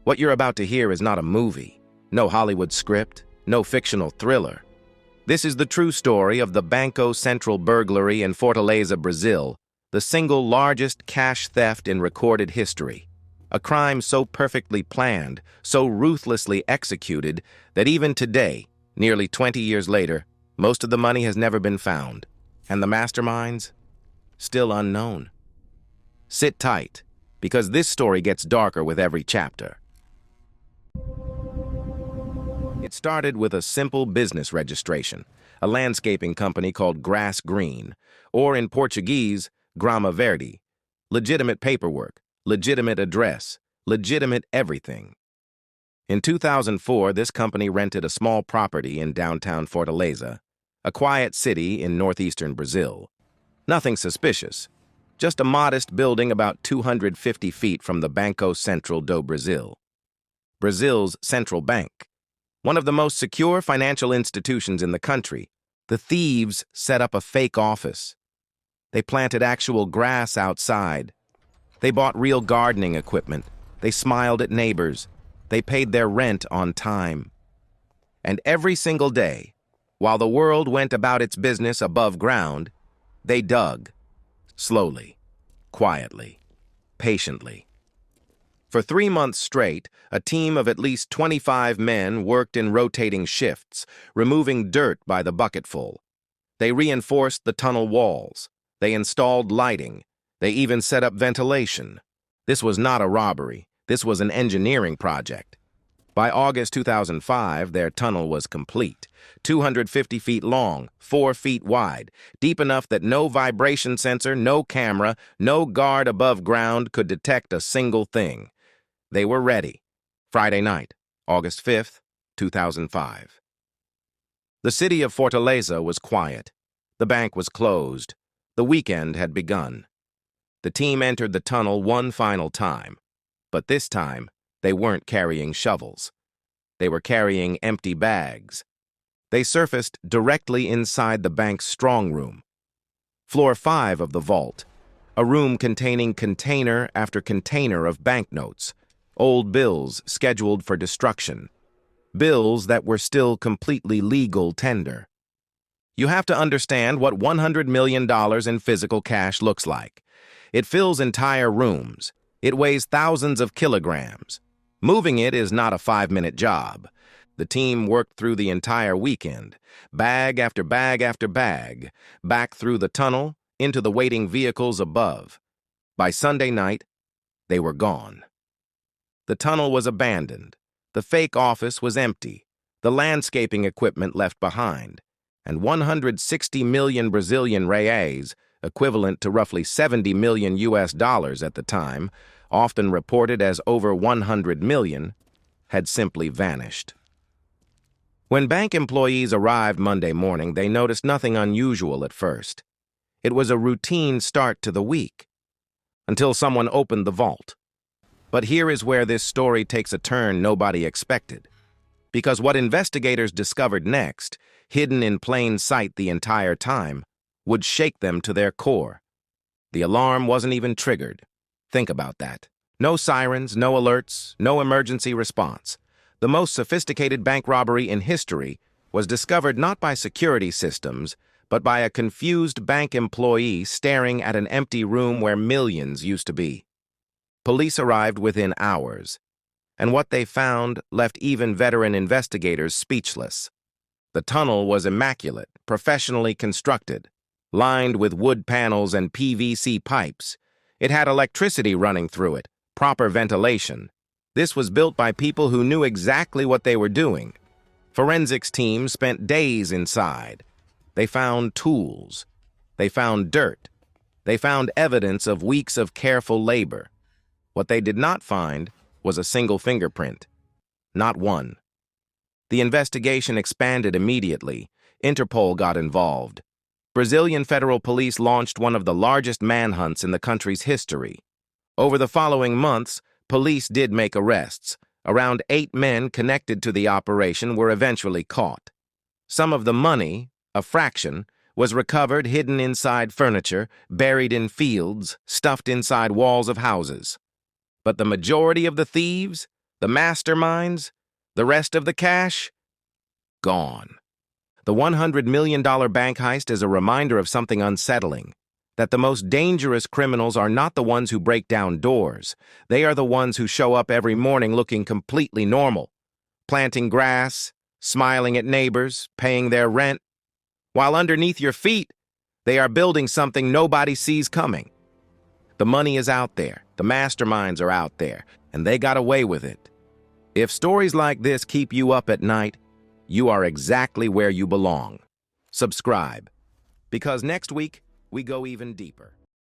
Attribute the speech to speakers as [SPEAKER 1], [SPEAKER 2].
[SPEAKER 1] What you're about to hear is not a movie, no Hollywood script, no fictional thriller. This is the true story of the Banco Central burglary in Fortaleza, Brazil, the single largest cash theft in recorded history. A crime so perfectly planned, so ruthlessly executed, that even today, nearly 20 years later, most of the money has never been found, and the masterminds, still unknown. Sit tight, because this story gets darker with every chapter. It started with a simple business registration, a landscaping company called Grass Green, or in Portuguese, Grama Verde. Legitimate paperwork, legitimate address, legitimate everything. In 2004, this company rented a small property in downtown Fortaleza, a quiet city in northeastern Brazil. Nothing suspicious, just a modest building about 250 feet from the Banco Central do Brasil, Brazil's central bank. One of the most secure financial institutions in the country. The thieves set up a fake office. They planted actual grass outside. They bought real gardening equipment. They smiled at neighbors. They paid their rent on time. And every single day, while the world went about its business above ground, they dug. Slowly, quietly, patiently. For 3 months straight, a team of at least 25 men worked in rotating shifts, removing dirt by the bucketful. They reinforced the tunnel walls. They installed lighting. They even set up ventilation. This was not a robbery. This was an engineering project. By August 2005, their tunnel was complete. 250 feet long, 4 feet wide, deep enough that no vibration sensor, no camera, no guard above ground could detect a single thing. They were ready. Friday night, August 5th, 2005. The city of Fortaleza was quiet. The bank was closed. The weekend had begun. The team entered the tunnel one final time. But this time, they weren't carrying shovels. They were carrying empty bags. They surfaced directly inside the bank's strong room. Floor 5 of the vault, a room containing container after container of banknotes, old bills scheduled for destruction, bills that were still completely legal tender. You have to understand what $100 million in physical cash looks like. It fills entire rooms. It weighs thousands of kilograms. Moving it is not a 5-minute job. The team worked through the entire weekend, bag after bag after bag, back through the tunnel, into the waiting vehicles above. By Sunday night, they were gone. The tunnel was abandoned. The fake office was empty. The landscaping equipment left behind. And 160 million Brazilian reais, equivalent to roughly 70 million US dollars at the time, often reported as over 100 million, had simply vanished. When bank employees arrived Monday morning, they noticed nothing unusual at first. It was a routine start to the week, until someone opened the vault. But here is where this story takes a turn nobody expected. Because what investigators discovered next, hidden in plain sight the entire time, would shake them to their core. The alarm wasn't even triggered. Think about that. No sirens, no alerts, no emergency response. The most sophisticated bank robbery in history was discovered not by security systems, but by a confused bank employee staring at an empty room where millions used to be. Police arrived within hours, and what they found left even veteran investigators speechless. The tunnel was immaculate, professionally constructed, lined with wood panels and PVC pipes. It had electricity running through it, proper ventilation. This was built by people who knew exactly what they were doing. Forensics teams spent days inside. They found tools. They found dirt. They found evidence of weeks of careful labor. What they did not find was a single fingerprint. Not one. The investigation expanded immediately. Interpol got involved. Brazilian federal police launched one of the largest manhunts in the country's history. Over the following months, police did make arrests. Around 8 men connected to the operation were eventually caught. Some of the money, a fraction, was recovered hidden inside furniture, buried in fields, stuffed inside walls of houses. But the majority of the thieves, The masterminds? The rest of the cash? Gone. The $100 million bank heist is a reminder of something unsettling, that the most dangerous criminals are not the ones who break down doors. They are the ones who show up every morning looking completely normal, planting grass, smiling at neighbors, paying their rent, while underneath your feet, they are building something nobody sees coming. The money is out there, the masterminds are out there, and they got away with it. If stories like this keep you up at night, you are exactly where you belong. Subscribe, because next week, we go even deeper.